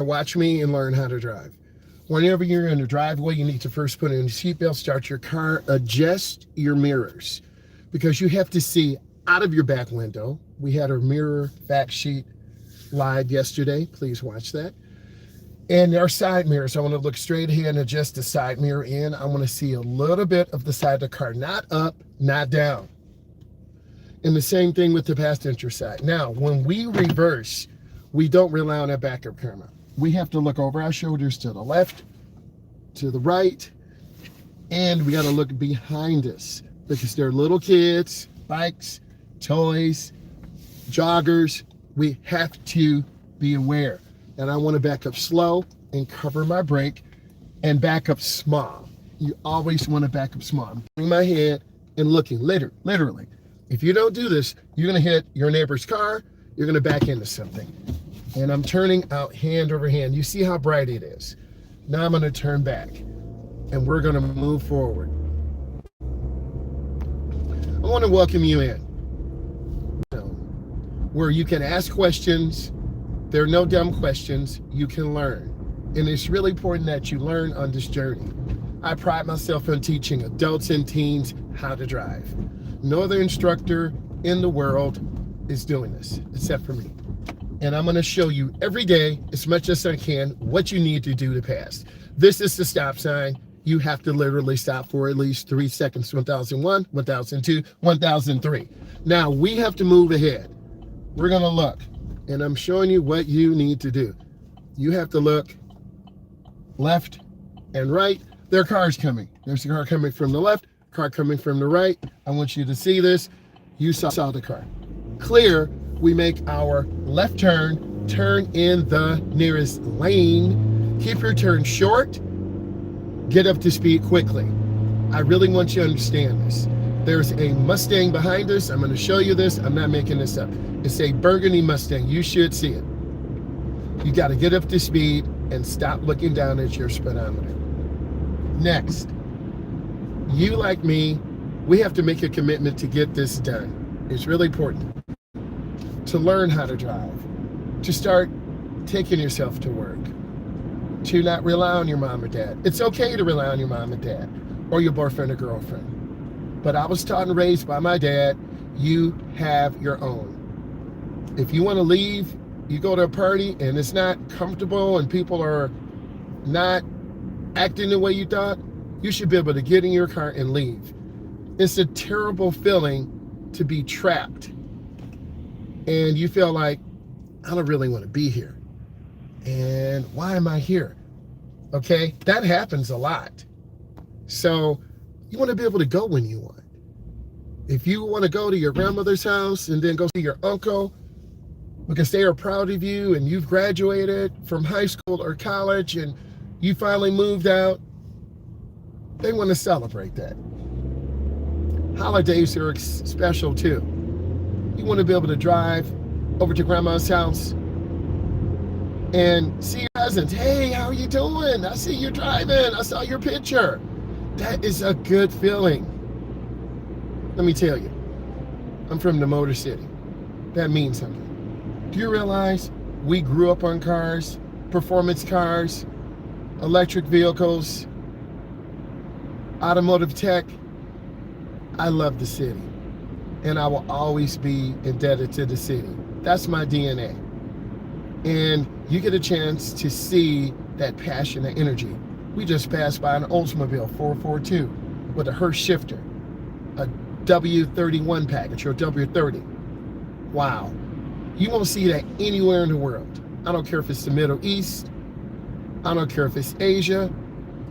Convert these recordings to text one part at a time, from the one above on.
Watch me and learn how to drive. Whenever you're in the driveway, you need to first put in your seatbelt, start your car, adjust your mirrors because you have to see out of your back window. We had our mirror fact sheet live yesterday. Please watch that. And our side mirrors, I want to look straight ahead and adjust the side mirror in. I want to see a little bit of the side of the car, not up, not down. And the same thing with the passenger side. Now, when we reverse, we don't rely on that backup camera. We have to look over our shoulders to the left, to the right, and we got to look behind us because there are little kids, bikes, toys, joggers. We have to be aware. And I want to back up slow and cover my brake and back up small. You always want to back up small. I'm putting my head and looking literally. If you don't do this, you're going to hit your neighbor's car. You're going to back into something. And I'm turning out hand over hand. You see how bright it is. Now I'm going to turn back and we're going to move forward. I want to welcome you in where you can ask questions. There are no dumb questions. You can learn. And it's really important that you learn on this journey. I pride myself on teaching adults and teens how to drive. No other instructor in the world is doing this except for me. And I'm going to show you every day, as much as I can, what you need to do to pass. This is the stop sign. You have to literally stop for at least 3 seconds. 1001, 1002, 1003. Now we have to move ahead. We're going to look. And I'm showing you what you need to do. You have to look left and right. There are cars coming. There's a car coming from the left, car coming from the right. I want you to see this. You saw the car. Clear, we make our left turn in the nearest lane. Keep your turn short. Get up to speed quickly. I really want you to understand this. There's a Mustang behind us. I'm going to show you this. I'm not making this up. It's a burgundy Mustang. You should see it. You got to get up to speed and stop looking down at your speedometer. Next, you like me, we have to make a commitment to get this done. It's really important to learn how to drive, to start taking yourself to work, to not rely on your mom or dad. It's okay to rely on your mom and dad or your boyfriend or girlfriend. But I was taught and raised by my dad, you have your own. If you want to leave, you go to a party and it's not comfortable and people are not acting the way you thought, you should be able to get in your car and leave. It's a terrible feeling to be trapped. And you feel like, I don't really want to be here. And why am I here? Okay, that happens a lot. So you want to be able to go when you want. If you want to go to your grandmother's house and then go see your uncle, because they are proud of you and you've graduated from high school or college and you finally moved out, they want to celebrate that. Holidays are special too. You want to be able to drive over to grandma's house and see your cousins. Hey, how are you doing? I see you driving. I saw your picture. That is a good feeling. Let me tell you, I'm from the Motor City. That means something. Do you realize we grew up on cars, performance cars, electric vehicles, automotive tech? I love the city, and I will always be indebted to the city. That's my DNA. And you get a chance to see that passion and energy. We just passed by an Oldsmobile 442 with a Hurst shifter, a W31 package or W30. Wow. You won't see that anywhere in the world. I don't care if it's the Middle East. I don't care if it's Asia.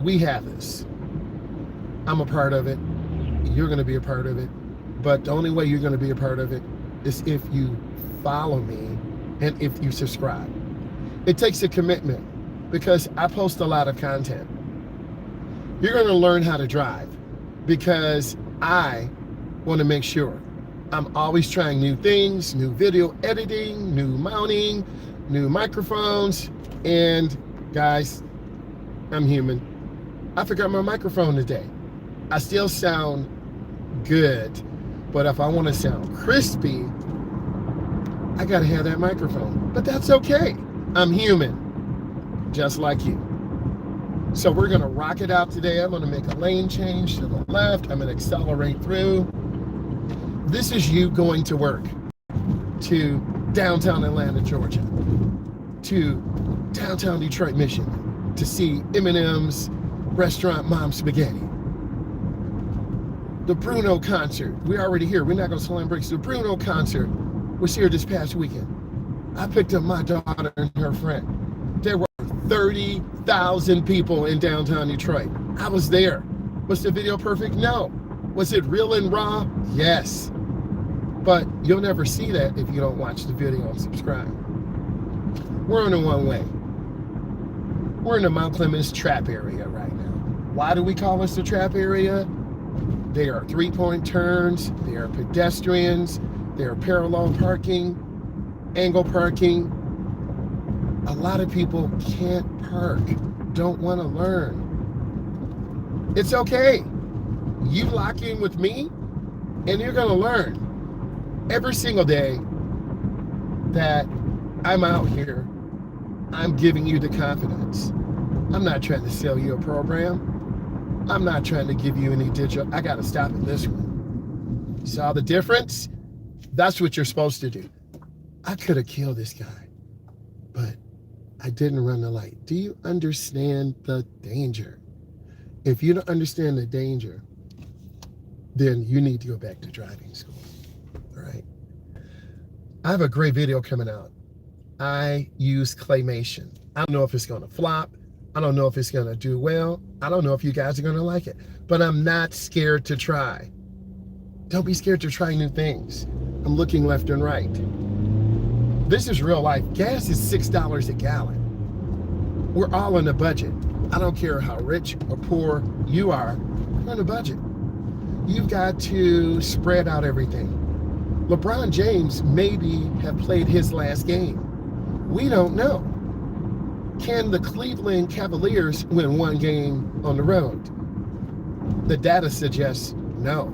We have this. I'm a part of it. You're going to be a part of it. But the only way you're going to be a part of it is if you follow me and if you subscribe. It takes a commitment because I post a lot of content. You're going to learn how to drive because I want to make sure I'm always trying new things, new video editing, new mounting, new microphones. And guys, I'm human. I forgot my microphone today. I still sound good, but if I want to sound crispy, I gotta have that microphone. But that's okay. I'm human. just like you. So we're gonna rock it out today. I'm gonna make a lane change to the left. I'm gonna accelerate through. This is you going to work, to downtown Atlanta, Georgia, to downtown Detroit, Michigan, to see M&M's restaurant Mom Spaghetti. The Bruno concert, we're already here. We're not gonna slam brakes. The Bruno concert was here this past weekend. I picked up my daughter and her friend. There were 30,000 people in downtown Detroit. I was there. Was the video perfect? No. Was it real and raw? Yes. But you'll never see that if you don't watch the video and subscribe. We're on the one way. We're in the Mount Clemens trap area right now. Why do we call this the trap area? There are three-point turns, there are pedestrians, there are parallel parking, angle parking. A lot of people can't park, don't want to learn. It's okay. You lock in with me and you're gonna learn. Every single day that I'm out here, I'm giving you the confidence. I'm not trying to sell you a program. I'm not trying to give you any digital. I gotta stop at this one. Saw the difference? That's what you're supposed to do. I could have killed this guy, but I didn't run the light. Do you understand the danger? If you don't understand the danger, then you need to go back to driving school, all right? I have a great video coming out. I use claymation. I don't know if it's gonna flop. I don't know if it's gonna do well. I don't know if you guys are gonna like it, but I'm not scared to try. Don't be scared to try new things. I'm looking left and right. This is real life. Gas is $6 a gallon. We're all on a budget. I don't care how rich or poor you are, we're on a budget. You've got to spread out everything. LeBron James maybe have played his last game. We don't know. Can the Cleveland Cavaliers win one game on the road? The data suggests no.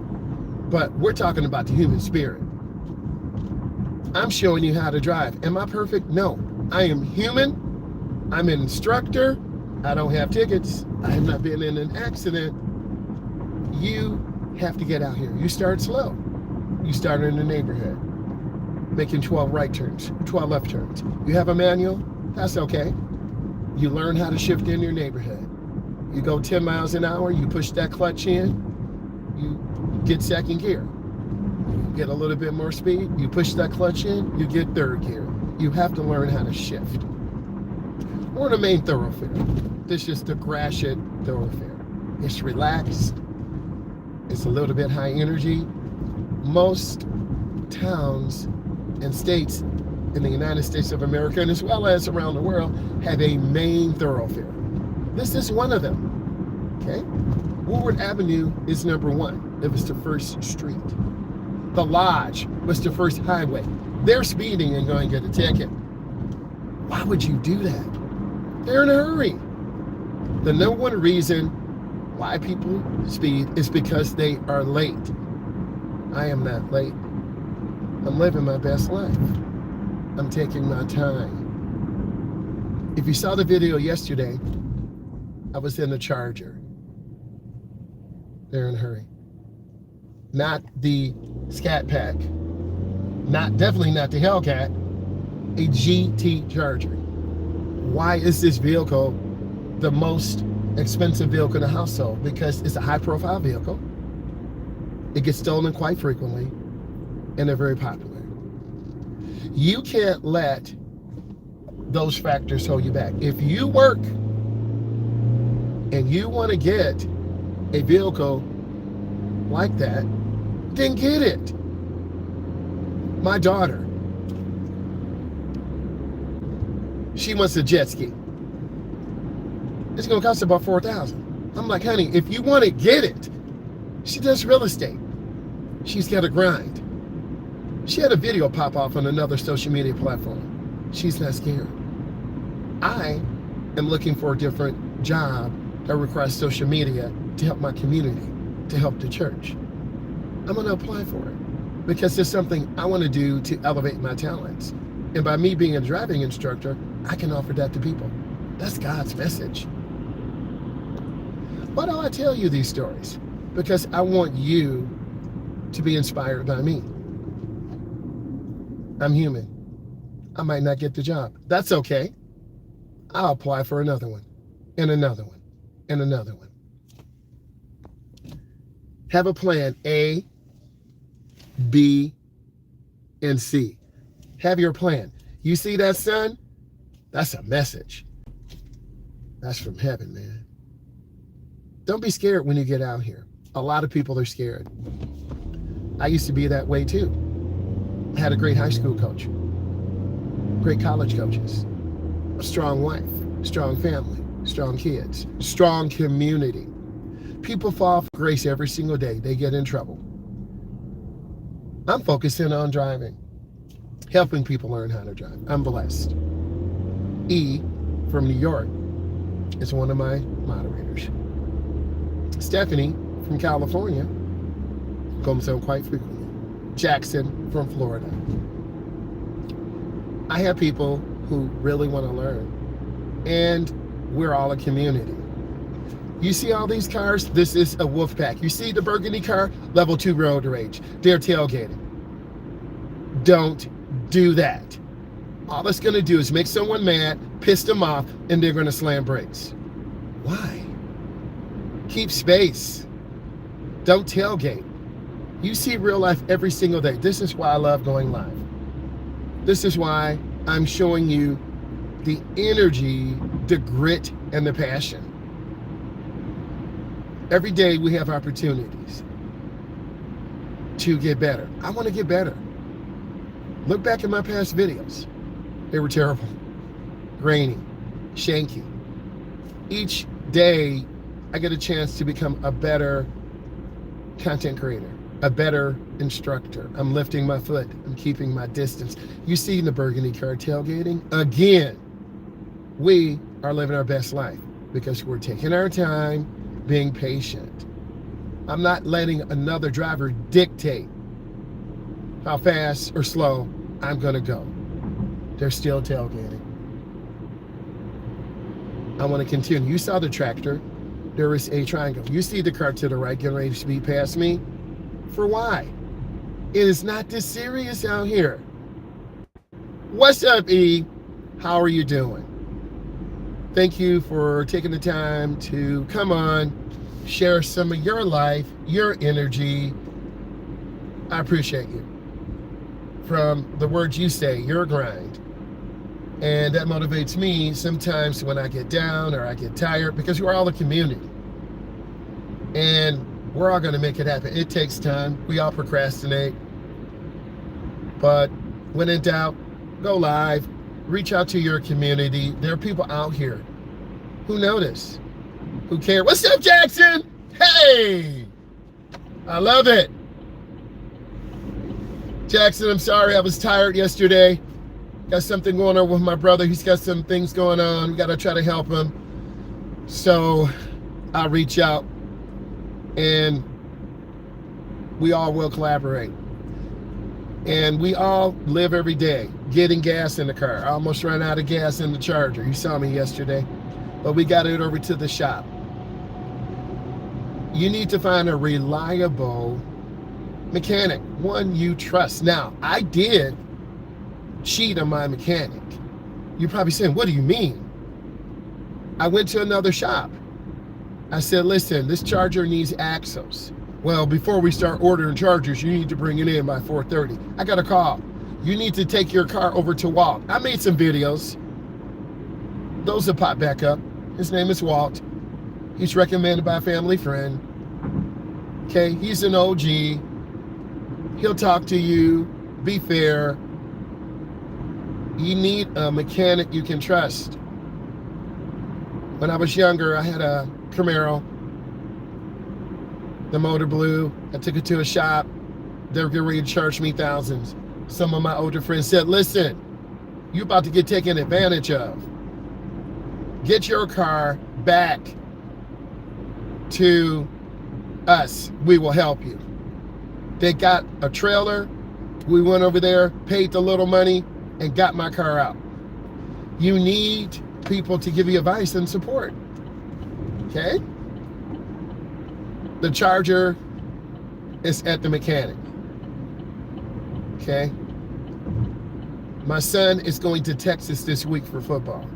But we're talking about the human spirit. I'm showing you how to drive. Am I perfect? No. I am human. I'm an instructor. I don't have tickets. I have not been in an accident. You have to get out here. You start slow. You start in the neighborhood, making 12 right turns, 12 left turns. You have a manual? That's okay. You learn how to shift in your neighborhood. You go 10 miles an hour, you push that clutch in, you get second gear. You get a little bit more speed, you push that clutch in, you get third gear. You have to learn how to shift. We're on the main thoroughfare. This is the Gratiot thoroughfare. It's relaxed. It's a little bit high energy. Most towns and states in the United States of America, and as well as around the world, have a main thoroughfare. This is one of them, okay? Woodward Avenue is number one. It was the first street. The Lodge was the first highway. They're speeding and going to get a ticket. Why would you do that? They're in a hurry. The number one reason why people speed is because they are late. I am not late. I'm living my best life. I'm taking my time. If you saw the video yesterday, I was in a Charger. They're in a hurry. Not the Scat Pack. Definitely not the Hellcat. A GT Charger. Why is this vehicle the most expensive vehicle in the household? Because it's a high-profile vehicle. It gets stolen quite frequently, and they're very popular. You can't let those factors hold you back. If you work and you want to get a vehicle like that, then get it. My daughter, she wants a jet ski. It's gonna cost about $4,000. I'm like, honey, if you want to get it, she does real estate. She's got to grind. She had a video pop off on another social media platform. She's not scared. I am looking for a different job that requires social media to help my community, to help the church. I'm going to apply for it because there's something I want to do to elevate my talents. And by me being a driving instructor, I can offer that to people. That's God's message. Why do I tell you these stories? Because I want you to be inspired by me. I'm human. I might not get the job. That's okay. I'll apply for another one, and another one, and another one. Have a plan A, B, and C. Have your plan. You see that sun? That's a message. That's from heaven, man. Don't be scared when you get out here. A lot of people are scared. I used to be that way too. I had a great high school coach, great college coaches, a strong wife, strong family, strong kids, strong community. People fall for grace every single day. They get in trouble. I'm focusing on driving, helping people learn how to drive. I'm blessed. E from New York is one of my moderators. Stephanie from California comes on quite frequently. Jackson from Florida. I have people who really want to learn, and we're all a community. You see all these cars? This is a wolf pack. You see the burgundy car? Level 2 road rage. They're tailgating. Don't do that. All that's going to do is make someone mad, piss them off, and they're going to slam brakes. Why? Keep space. Don't tailgate. You see real life every single day. This is why I love going live. This is why I'm showing you the energy, the grit, and the passion. Every day we have opportunities to get better. I want to get better. Look back at my past videos. They were terrible, grainy, shanky. Each day I get a chance to become a better content creator, a better instructor. I'm lifting my foot. I'm keeping my distance. You see the burgundy car tailgating? Again, we are living our best life because we're taking our time, being patient. I'm not letting another driver dictate how fast or slow I'm gonna go. They're still tailgating. I want to continue. You saw the tractor. There is a triangle. You see the car to the right getting ready to speed past me. For why? It is not this serious out here. What's up, E? How are you doing? Thank you for taking the time to come on, share some of your life, your energy. I appreciate you. From the words you say, your grind. And that motivates me sometimes when I get down or I get tired, because we're all a community. And we're all going to make it happen. It takes time. We all procrastinate. But when in doubt, go live. Reach out to your community. There are people out here who notice, who care. What's up, Jackson? Hey! I love it. Jackson, I'm sorry I was tired yesterday. Got something going on with my brother. He's got some things going on. We got to try to help him. So I'll reach out and we all will collaborate. And we all live every day getting gas in the car. I almost ran out of gas in the Charger. You saw me yesterday. But we got it over to the shop. You need to find a reliable mechanic, one you trust. Now, I did cheat on my mechanic. You're probably saying, what do you mean? I went to another shop. I said, listen, this Charger needs axles. Well, before we start ordering Chargers, you need to bring it in by 4:30. I got a call. You need to take your car over to Walt. I made some videos. Those will pop back up. His name is Walt. He's recommended by a family friend. Okay, he's an OG. He'll talk to you. Be fair. You need a mechanic you can trust. When I was younger, I had a Camaro. The motor blew. I took it to a shop. They were getting ready to charge me thousands. Some of my older friends said, listen, you're about to get taken advantage of. Get your car back to us. We will help you. They got a trailer. We went over there, paid the little money, and got my car out. You need people to give you advice and support. Okay? The charger is at the mechanic. Okay? My son is going to Texas this week for football.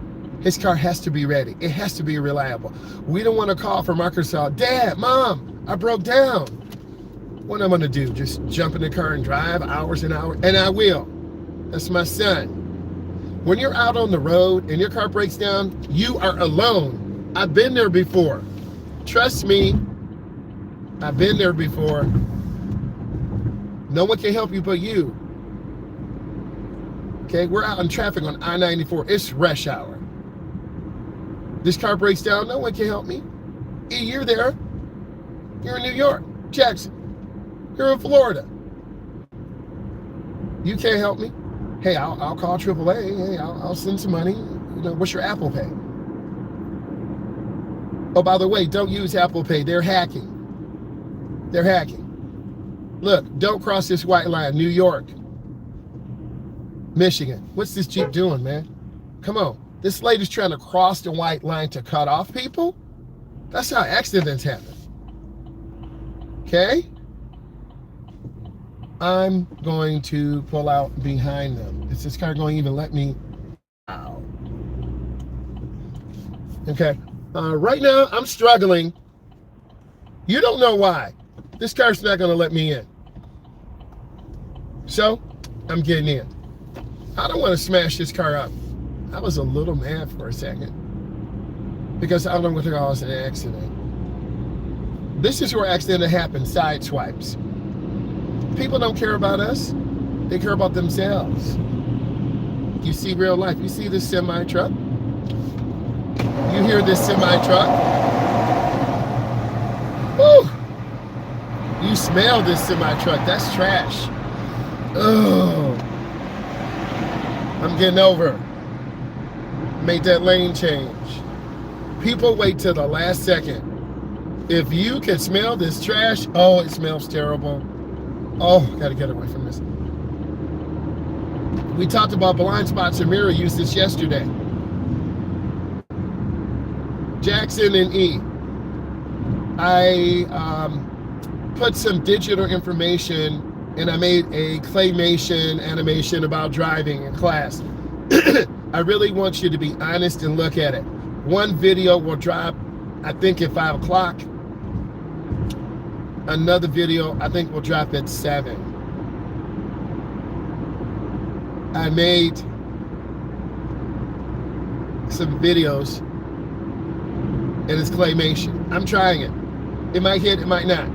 His car has to be ready. It has to be reliable. We don't want to call from Arkansas, Dad, Mom, I broke down. What am I going to do? Just jump in the car and drive hours and hours? And I will. That's my son. When you're out on the road and your car breaks down, you are alone. I've been there before. Trust me, I've been there before. No one can help you but you. Okay, we're out in traffic on I-94. It's rush hour. This car breaks down, no one can help me. You're there. You're in New York, Jackson. You're in Florida. You can't help me. Hey, I'll call AAA. Hey, I'll send some money. You know, what's your Apple Pay? Oh, by the way, don't use Apple Pay. They're hacking. They're hacking. Look, don't cross this white line. New York, Michigan. What's this Jeep doing, man? Come on. This lady's trying to cross the white line to cut off people. That's how accidents happen. Okay? I'm going to pull out behind them. Is this car going to even let me out? Okay. Right now, I'm struggling. You don't know why. This car's not going to let me in. So, I'm getting in. I don't want to smash this car up. I was a little mad for a second because I don't know what to cause an accident. This is where accidents happen, side swipes. People don't care about us. They care about themselves. You see real life. You see this semi truck. You hear this semi truck. Woo! You smell this semi truck. That's trash. Oh, I'm getting over. Make that lane change. People wait till the last second. If you can smell this trash, oh, it smells terrible. Oh, gotta get away from this. We talked about blind spots and mirror usage yesterday. Jackson and E. I put some digital information and I made a claymation animation about driving in class. I really want you to be honest and look at it. One video will drop, I think, at 5 o'clock. Another video, I think, will drop at 7. I made some videos and it's claymation. I'm trying it. It might hit, it might not.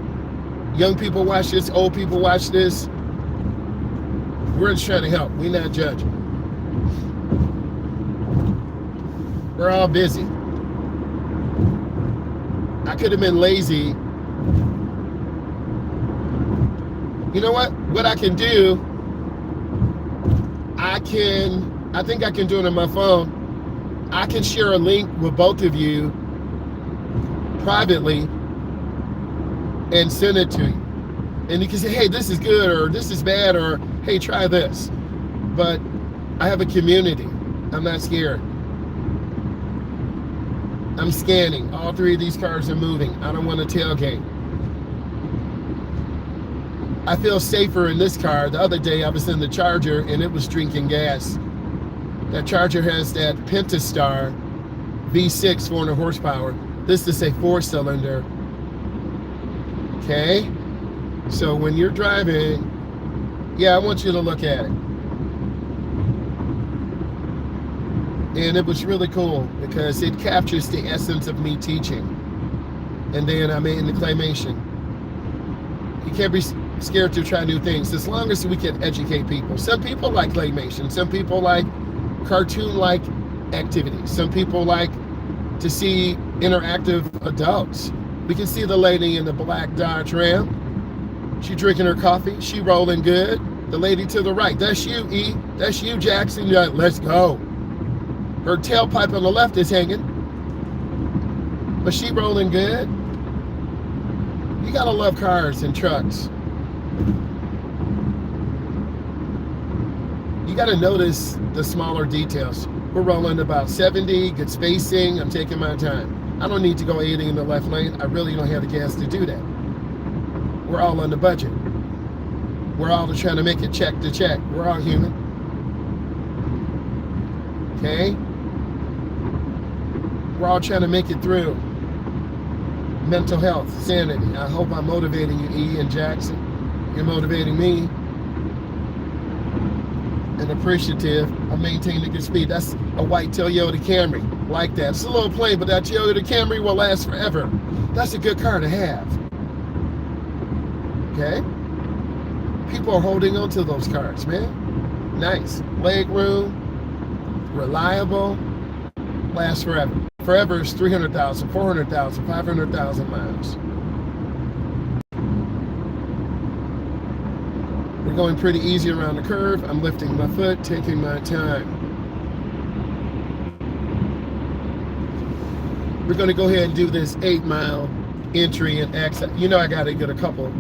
Young people watch this, old people watch this. We're just trying to help. We're not judging. We're all busy. I could have been lazy. You know what? What I can do, I think I can do it on my phone. I can share a link with both of you privately and send it to you. And you can say, hey, this is good, or this is bad, or hey, try this. But I have a community. I'm not scared. I'm scanning. All 3 of these cars are moving. I don't want to tailgate. I feel safer in this car. The other day I was in the Charger and it was drinking gas. That Charger has that Pentastar V6 400 horsepower. This is a 4-cylinder. Okay? So when you're driving, yeah, I want you to look at it. And it was really cool because it captures the essence of me teaching. And then I made the claymation. You can't be scared to try new things as long as we can educate people. Some people like claymation. Some people like cartoon-like activities. Some people like to see interactive adults. We can see the lady in the black Dodge Ram. She drinking her coffee. She rolling good. The lady to the right. That's you, E. That's you, Jackson. You're like, let's go. Her tailpipe on the left is hanging. But she rolling good. You gotta love cars and trucks. You gotta notice the smaller details. We're rolling about 70, good spacing. I'm taking my time. I don't need to go 80 in the left lane. I really don't have the gas to do that. We're all on the budget. We're all trying to make it check to check. We're all human. Okay? We're all trying to make it through. Mental health, sanity. I hope I'm motivating you, E and Jackson. You're motivating me. And appreciative of maintaining good speed. That's a white Toyota Camry, like that. It's a little plain, but that Toyota Camry will last forever. That's a good car to have. Okay? People are holding on to those cars, man. Nice. Leg room, reliable, lasts forever. Forever is 300,000, 400,000, 500,000 miles. We're going pretty easy around the curve. I'm lifting my foot, taking my time. We're going to go ahead and do this 8-mile entry and exit. You know I got to get a couple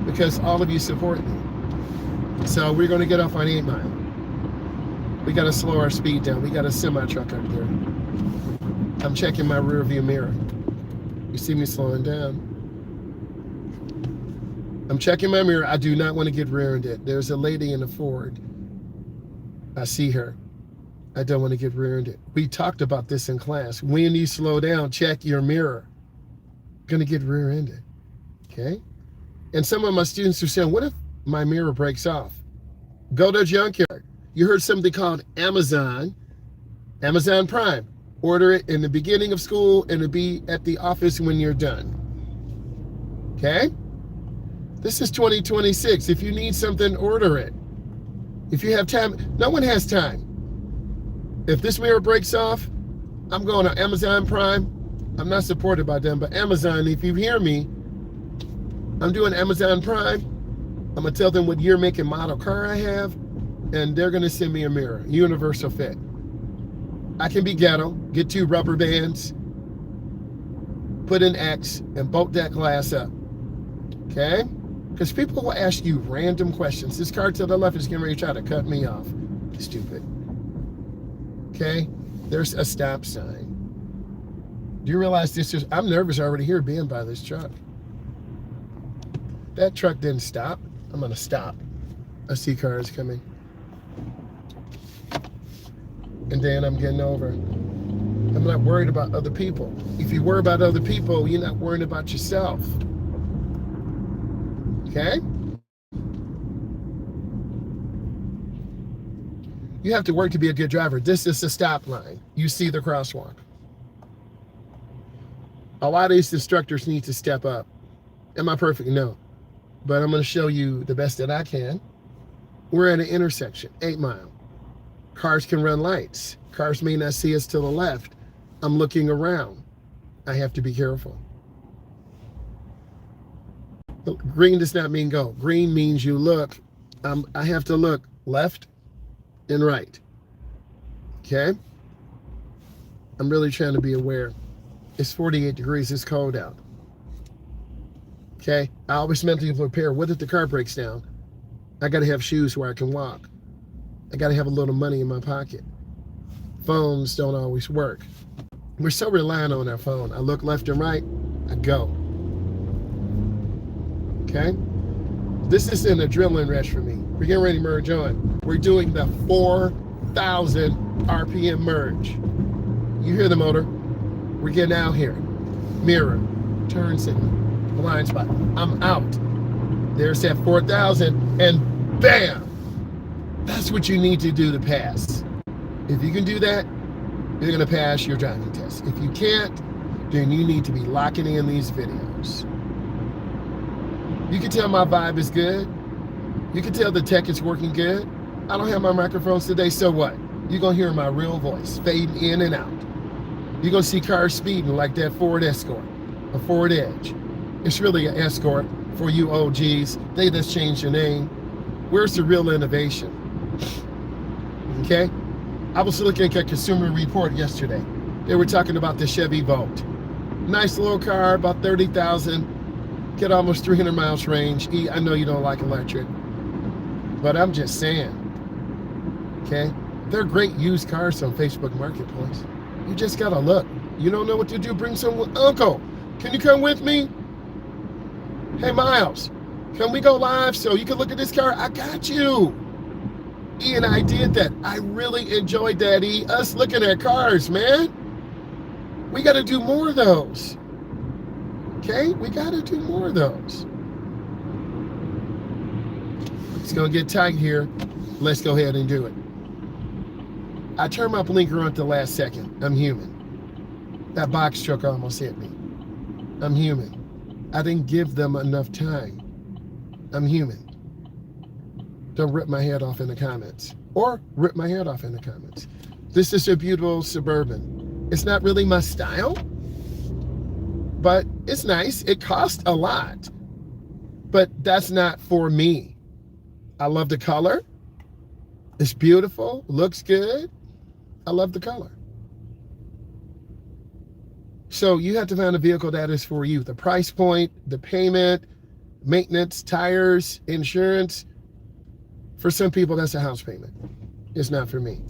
because all of you support me. So we're going to get off on 8 Mile. We got to slow our speed down. We got a semi-truck up there. I'm checking my rear view mirror. You see me slowing down. I'm checking my mirror. I do not want to get rear-ended. There's a lady in a Ford. I see her. I don't want to get rear-ended. We talked about this in class. When you slow down, check your mirror. Going to get rear-ended. Okay? And some of my students are saying, what if my mirror breaks off? Go to a junkyard. You heard something called Amazon Prime. Order it in the beginning of school and it'll be at the office when you're done. Okay? This is 2026. If you need something, order it. If you have time, no one has time. If this mirror breaks off, I'm going to Amazon Prime. I'm not supported by them, but Amazon, if you hear me, I'm doing Amazon Prime. I'm going to tell them what year, make, and model car I have, and they're going to send me a mirror, universal fit. I can be ghetto, get 2 rubber bands, put an X, and bolt that glass up. Okay? Because people will ask you random questions. This car to the left is getting ready to try to cut me off. Stupid. Okay? There's a stop sign. Do you realize this is, I'm nervous already here being by this truck. That truck didn't stop. I'm going to stop. I see cars coming. And then I'm getting over. I'm not worried about other people. If you worry about other people, you're not worrying about yourself. Okay? You have to work to be a good driver. This is the stop line. You see the crosswalk. A lot of these instructors need to step up. Am I perfect? No. But I'm going to show you the best that I can. We're at an intersection, 8 Mile. Cars can run lights. Cars may not see us to the left. I'm looking around. I have to be careful. Green does not mean go. Green means you look. I have to look left and right. Okay? I'm really trying to be aware. It's 48 degrees. It's cold out. Okay? I always mentally prepare. What if the car breaks down? I got to have shoes where I can walk. I got to have a little money in my pocket. Phones don't always work. We're so reliant on our phone. I look left and right. I go. Okay? This is an adrenaline rush for me. We're getting ready to merge on. We're doing the 4,000 RPM merge. You hear the motor? We're getting out here. Mirror, turn signal, blind spot. I'm out. There's that 4,000 and bam! That's what you need to do to pass. If you can do that, you're gonna pass your driving test. If you can't, then you need to be locking in these videos. You can tell my vibe is good. You can tell the tech is working good. I don't have my microphones today, so what? You're gonna hear my real voice fading in and out. You're gonna see cars speeding like that Ford Escort, a Ford Edge. It's really an Escort for you OGs. They just changed your name. Where's the real innovation? Okay? I was looking at Consumer Report yesterday. They were talking about the Chevy Volt. Nice little car, about 30,000. Get almost 300 miles range. I know you don't like electric, but I'm just saying. Okay? They're great used cars on Facebook Marketplace. You just gotta look. You don't know what to do, bring someone. Uncle, can you come with me? Hey, Myles, can we go live so you can look at this car? I got you. E and I did that. I really enjoyed that, E. Us looking at cars, man. We got to do more of those. Okay? We got to do more of those. It's going to get tight here. Let's go ahead and do it. I turned my blinker on at the last second. I'm human. That box truck almost hit me. I'm human. I didn't give them enough time. I'm human. Don't rip my head off in the comments. Or rip my head off in the comments. This is a beautiful Suburban. It's not really my style, but it's nice. It costs a lot, but that's not for me. I love the color. It's beautiful, looks good. I love the color. So you have to find a vehicle that is for you. The price point, the payment, maintenance, tires, insurance. For some people, that's a house payment. It's not for me.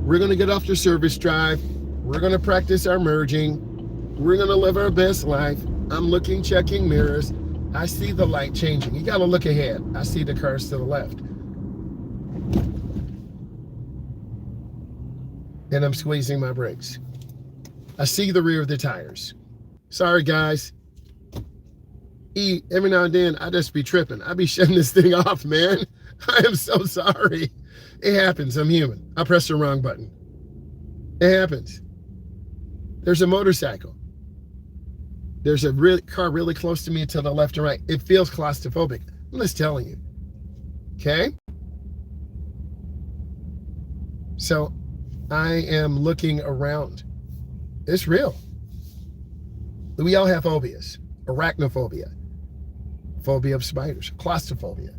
We're going to get off the service drive. We're going to practice our merging. We're going to live our best life. I'm looking, checking mirrors. I see the light changing. You got to look ahead. I see the cars to the left. And I'm squeezing my brakes. I see the rear of the tires. Sorry, guys. E, every now and then, I just be tripping. I be shutting this thing off, man. I am so sorry. It happens. I'm human. I pressed the wrong button. It happens. There's a motorcycle. There's a car really close to me to the left and right. It feels claustrophobic. I'm just telling you. Okay? So I am looking around. It's real. We all have phobias. Arachnophobia. Phobia of spiders. Claustrophobia.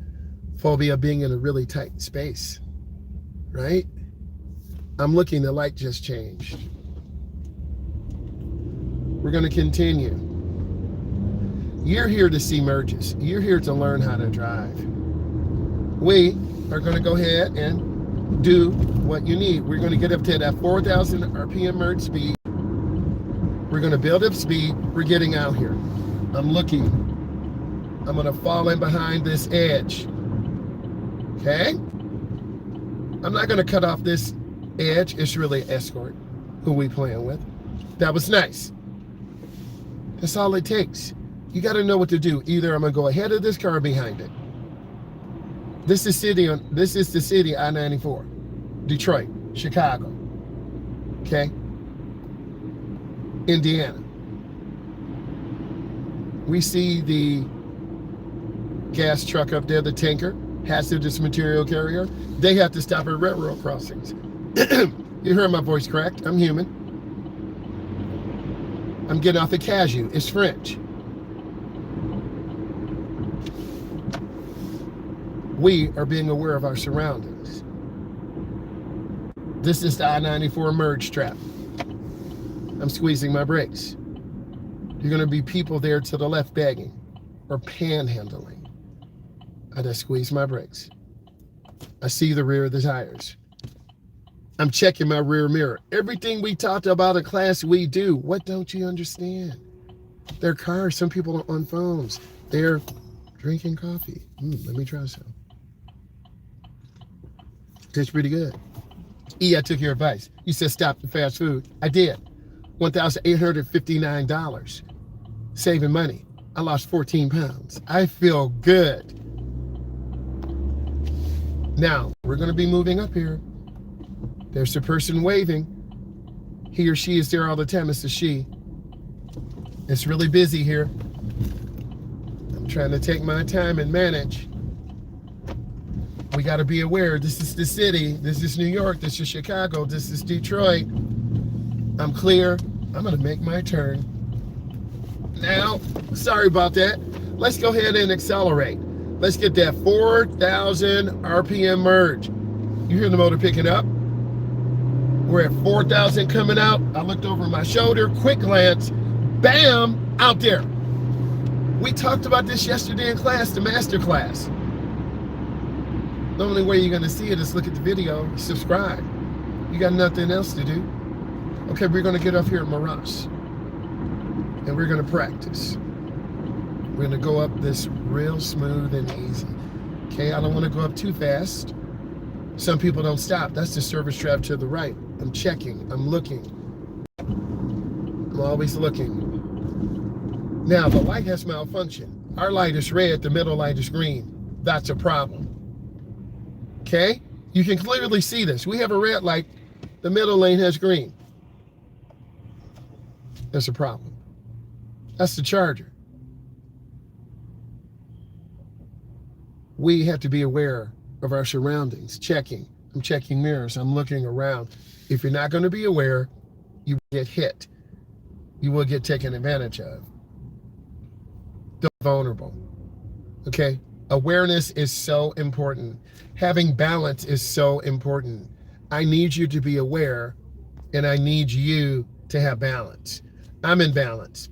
Phobia of being in a really tight space. Right? I'm looking, the light just changed. We're going to continue. You're here to see merges. You're here to learn how to drive. We are going to go ahead and do what you need. We're going to get up to that 4,000 RPM merge speed. We're going to build up speed. We're getting out here. I'm looking. I'm going to fall in behind this edge. Okay? I'm not going to cut off this edge. It's really Escort who we playing with. That was nice. That's all it takes. You got to know what to do. Either I'm going to go ahead of this car or behind it. This is the city I-94. Detroit, Chicago. Okay? Indiana. We see the gas truck up there, the tanker, hazardous material carrier. They have to stop at railroad crossings. You heard my voice cracked. I'm human. I'm getting off the cashew. It's French. We are being aware of our surroundings. This is the I-94 merge trap. I'm squeezing my brakes. You're going to be people there to the left begging or panhandling. I just squeeze my brakes. I see the rear of the tires. I'm checking my rear mirror. Everything we talked about in class, we do. What don't you understand? They're cars. Some people are on phones. They're drinking coffee. Let me try some. Tastes pretty good. E, I took your advice. You said stop the fast food. I did. $1,859. Saving money. I lost 14 pounds. I feel good. Now, we're going to be moving up here. There's a person waving. He or she is there all the time. It's a she. It's really busy here. I'm trying to take my time and manage. We got to be aware. This is the city. This is New York. This is Chicago. This is Detroit. I'm clear. I'm going to make my turn. Now, sorry about that. Let's go ahead and accelerate. Let's get that 4,000 RPM merge. You hear the motor picking up? We're at 4,000 coming out. I looked over my shoulder, quick glance, bam, out there. We talked about this yesterday in class, the master class. The only way you're going to see it is look at the video, subscribe. You got nothing else to do. Okay, we're going to get up here at Mirage, and we're going to practice. We're going to go up this real smooth and easy. Okay, I don't want to go up too fast. Some people don't stop. That's the service trap to the right. I'm checking. I'm looking. I'm always looking. Now, the light has malfunctioned. Our light is red. The middle light is green. That's a problem. Okay? You can clearly see this. We have a red light. The middle lane has green. That's a problem. That's the charger. We have to be aware of our surroundings, checking. I'm checking mirrors. I'm looking around. If you're not going to be aware, you will get hit. You will get taken advantage of. Don't be vulnerable. Okay? Awareness is so important. Having balance is so important. I need you to be aware, and I need you to have balance. I'm in balance.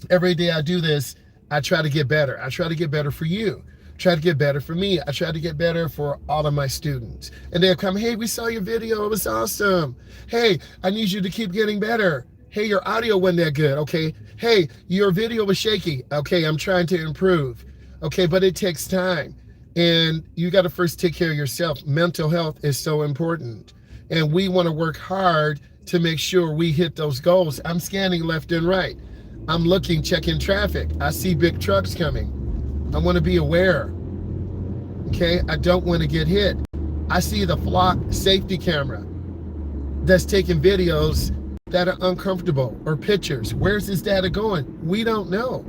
Every day I do this, I try to get better. I try to get better for you. Try to get better for me. I try to get better for all of my students. And they'll come, hey, we saw your video. It was awesome. Hey, I need you to keep getting better. Hey, your audio wasn't that good. Okay. Hey, your video was shaky. Okay, I'm trying to improve. Okay, but it takes time. And you got to first take care of yourself. Mental health is so important. And we want to work hard to make sure we hit those goals. I'm scanning left and right. I'm looking, checking traffic. I see big trucks coming. I want to be aware. Okay, I don't want to get hit. I see the flock safety camera that's taking videos that are uncomfortable or pictures. Where's this data going? We don't know.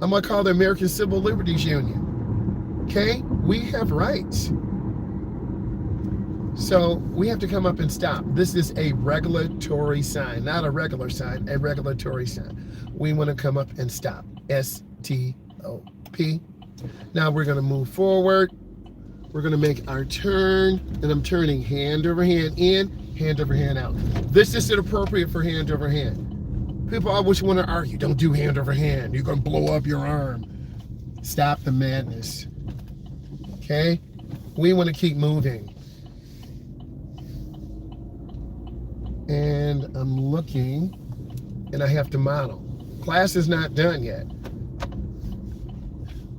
I'm going to call the American Civil Liberties Union. Okay, we have rights. So we have to come up and stop. This is a regulatory sign, not a regular sign, a regulatory sign. We want to come up and stop. STOP. Now we're going to move forward. We're going to make our turn, and I'm turning hand over hand in, hand over hand out. This isn't appropriate for hand over hand. People always want to argue, don't do hand over hand. You're going to blow up your arm. Stop the madness. Okay? We want to keep moving. And I'm looking, and I have to model. Class is not done yet.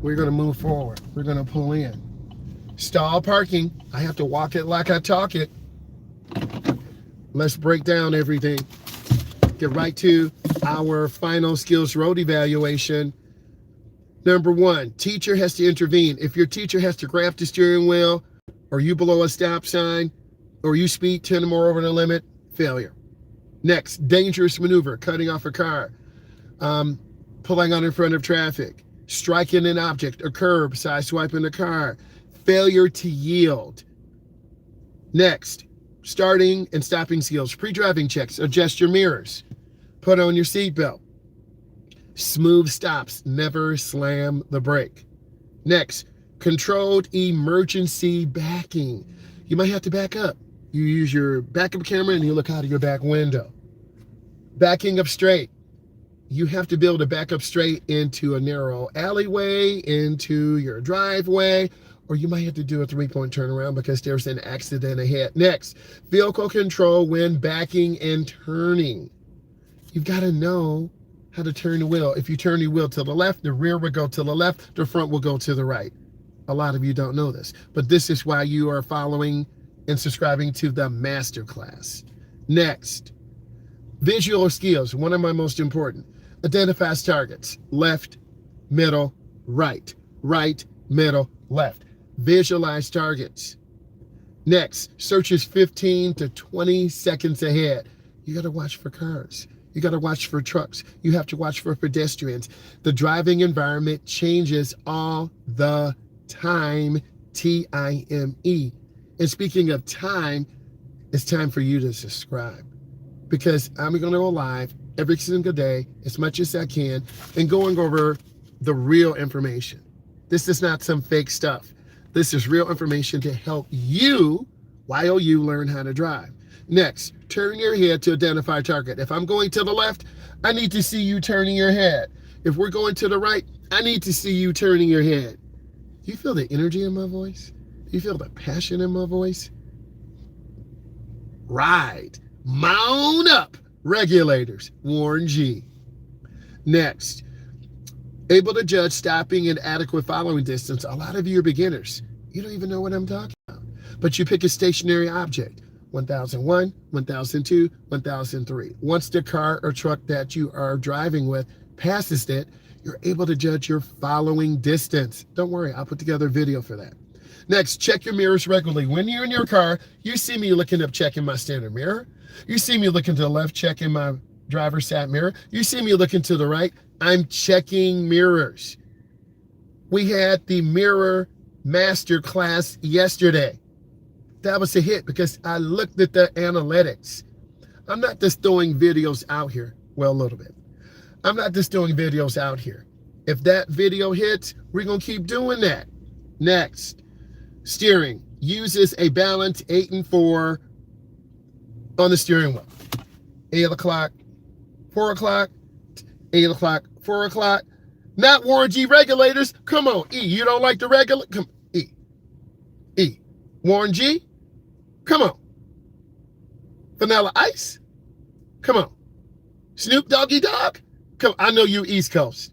We're going to move forward. We're going to pull in. Stall parking. I have to walk it like I talk it. Let's break down everything. Get right to our final skills road evaluation. Number one, teacher has to intervene. If your teacher has to grab the steering wheel, or you below a stop sign, or you speed 10 or more over the limit, failure. Next, dangerous maneuver, cutting off a car, pulling on in front of traffic, striking an object, a curb, side swiping a car, failure to yield. Next, starting and stopping skills, pre-driving checks, adjust your mirrors, put on your seatbelt, smooth stops, never slam the brake. Next, controlled emergency backing. You might have to back up. You use your backup camera and you look out of your back window. Backing up straight. You have to be able to back up straight into a narrow alleyway, into your driveway, or you might have to do a three-point turnaround because there's an accident ahead. Next, vehicle control when backing and turning. You've got to know how to turn the wheel. If you turn the wheel to the left, the rear will go to the left, the front will go to the right. A lot of you don't know this, but this is why you are following and subscribing to the masterclass. Next, visual skills, one of my most important. Identifies targets, left, middle, right, middle, left. Visualize targets. Next, searches 15 to 20 seconds ahead. You got to watch for cars. You got to watch for trucks. You have to watch for pedestrians. The driving environment changes all the time, T-I-M-E. And speaking of time, it's time for you to subscribe, because I'm going to go live every single day as much as I can and going over the real information. This is not some fake stuff. This is real information to help you, while you learn how to drive. Next, turn your head to identify target. If I'm going to the left, I need to see you turning your head. If we're going to the right, I need to see you turning your head. Do you feel the energy in my voice? Do You feel the passion in my voice? Ride. Mount up. Regulators. Warren G. Next. Able to judge stopping and adequate following distance. A lot of you are beginners. You don't even know what I'm talking about. But you pick a stationary object. 1001, 1002, 1003. Once the car or truck that you are driving with passes it, you're able to judge your following distance. Don't worry, I'll put together a video for that. Next, check your mirrors regularly. When you're in your car, you see me looking up, checking my standard mirror. You see me looking to the left, checking my driver's side mirror. You see me looking to the right. I'm checking mirrors. We had the mirror masterclass yesterday. That was a hit because I looked at the analytics. I'm not just throwing videos out here. Well, a little bit. I'm not just throwing videos out here. If that video hits, we're going to keep doing that. Next, steering uses a balanced 8 and 4 on the steering wheel. 8 o'clock, 4 o'clock, 8 o'clock, 4 o'clock. Not Warren G regulators. Come on, E. You don't like the regular? Come, E. E. Warren G? Come on. Vanilla Ice? Come on. Snoop Doggy Dogg? Come, I know you East Coast.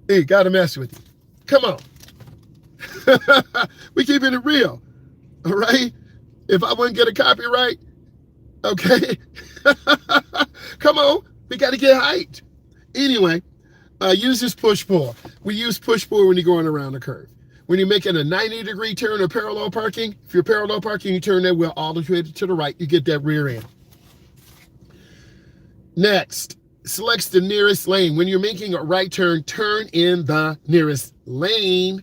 Hey, gotta mess with you. Come on. We keeping it real. All right? If I wouldn't get a copyright, okay? Come on. We gotta get hyped. Anyway, use this push-pull. We use push-pull when you're going around a curve. When you're making a 90-degree turn or parallel parking, if you're parallel parking, you turn that wheel all the way to the right, you get that rear end. Next, selects the nearest lane. When you're making a right turn, turn in the nearest lane.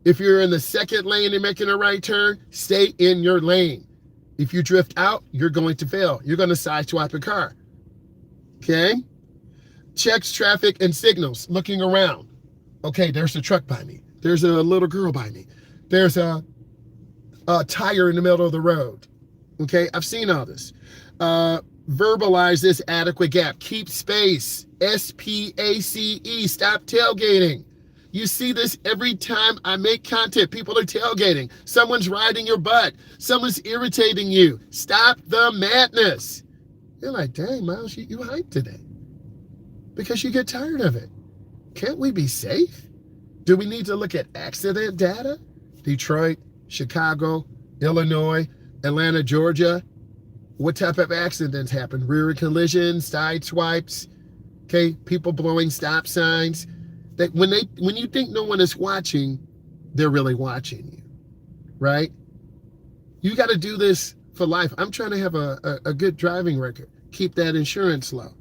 If you're in the second lane and making a right turn, stay in your lane. If you drift out, you're going to fail. You're going to sideswipe a car. Okay? Checks traffic and signals, looking around. Okay, there's a truck by me. There's a little girl by me. There's a tire in the middle of the road. Okay, I've seen all this. Verbalize this adequate gap. Keep space. S-P-A-C-E. Stop tailgating. You see this every time I make content. People are tailgating. Someone's riding your butt. Someone's irritating you. Stop the madness. You're like, dang, Myles, you hyped today. Because you get tired of it. Can't we be safe? Do we need to look at accident data? Detroit, Chicago, Illinois, Atlanta, Georgia. What type of accidents happen? Rear collisions, side swipes, okay, people blowing stop signs. That when you think no one is watching, they're really watching you, right? You got to do this for life. I'm trying to have a good driving record. Keep that insurance low.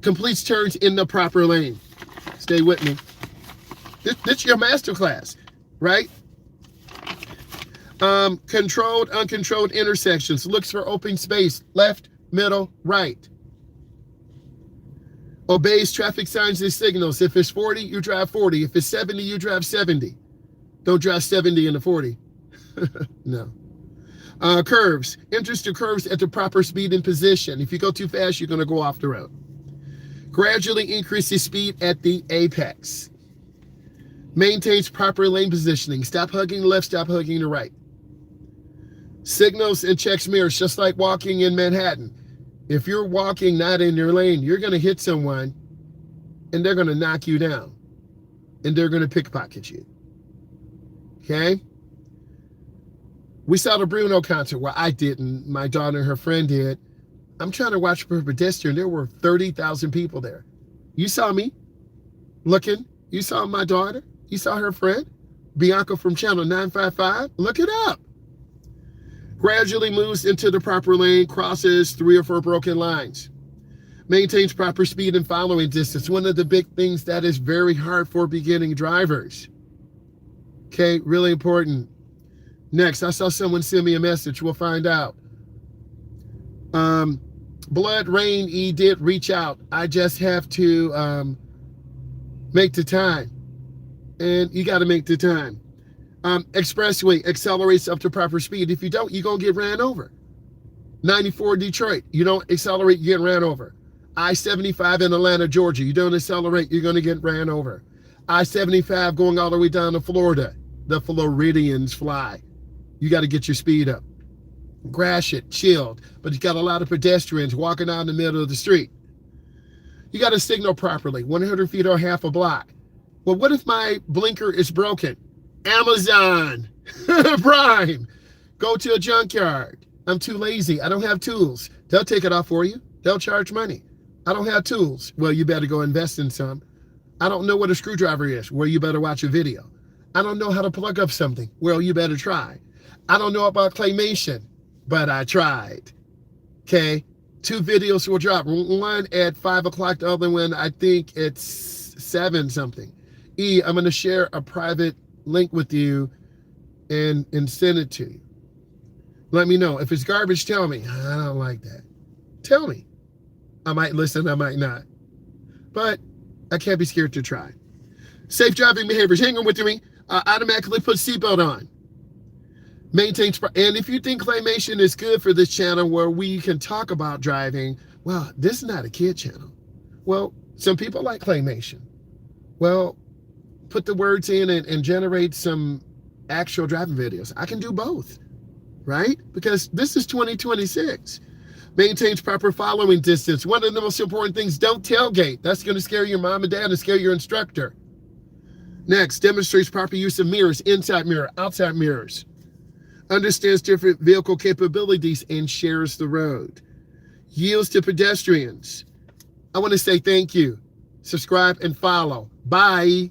Completes turns in the proper lane. Stay with me. This is your masterclass, right? Controlled, uncontrolled intersections. Looks for open space. Left, middle, right. Obeys traffic signs and signals. If it's 40, you drive 40. If it's 70, you drive 70. Don't drive 70 into 40. No. Curves. Enters the curves at the proper speed and position. If you go too fast, you're going to go off the road. Gradually increases speed at the apex. Maintains proper lane positioning. Stop hugging the left, stop hugging the right. Signals and checks mirrors, just like walking in Manhattan. If you're walking not in your lane, you're going to hit someone and they're going to knock you down and they're going to pickpocket you. Okay? We saw the Bruno concert. Well, I didn't. My daughter and her friend did. I'm trying to watch for a pedestrian. There were 30,000 people there. You saw me looking. You saw my daughter. You saw her friend, Bianca from channel 955. Look it up. Gradually moves into the proper lane, crosses 3 or 4 broken lines. Maintains proper speed and following distance. One of the big things that is very hard for beginning drivers. Okay, really important. Next, I saw someone send me a message. We'll find out. Blood Rain E did reach out. I just have to make the time. And you got to make the time. Expressway accelerates up to proper speed. If you don't, you're going to get ran over. 94 Detroit, you don't accelerate, you get ran over. I-75 in Atlanta, Georgia, you don't accelerate, you're going to get ran over. I-75 going all the way down to Florida, the Floridians fly. You got to get your speed up. Gratiot, chilled, but you got a lot of pedestrians walking down the middle of the street. You got to signal properly, 100 feet or half a block. Well, what if my blinker is broken? Amazon Prime. Go to a junkyard. I'm too lazy. I don't have tools. They'll take it off for you. They'll charge money. I don't have tools. Well, you better go invest in some. I don't know what a screwdriver is. Well, you better watch a video. I don't know how to plug up something. Well, you better try. I don't know about claymation, but I tried. Okay? 2 videos will drop. One at 5 o'clock, the other one, I think it's 7 something. I'm going to share a private link with you and send it to you. Let me know. If it's garbage, tell me. I don't like that. Tell me. I might listen, I might not. But I can't be scared to try. Safe driving behaviors. Hang on with me. Automatically put seatbelt on. Maintains. And if you think claymation is good for this channel where we can talk about driving, well, this is not a kid channel. Well, some people like claymation. Well, put the words in and generate some actual driving videos. I can do both, right? Because this is 2026. Maintains proper following distance. One of the most important things, don't tailgate. That's going to scare your mom and dad and scare your instructor. Next, demonstrates proper use of mirrors, inside mirror, outside mirrors. Understands different vehicle capabilities and shares the road. Yields to pedestrians. I want to say thank you. Subscribe and follow. Bye.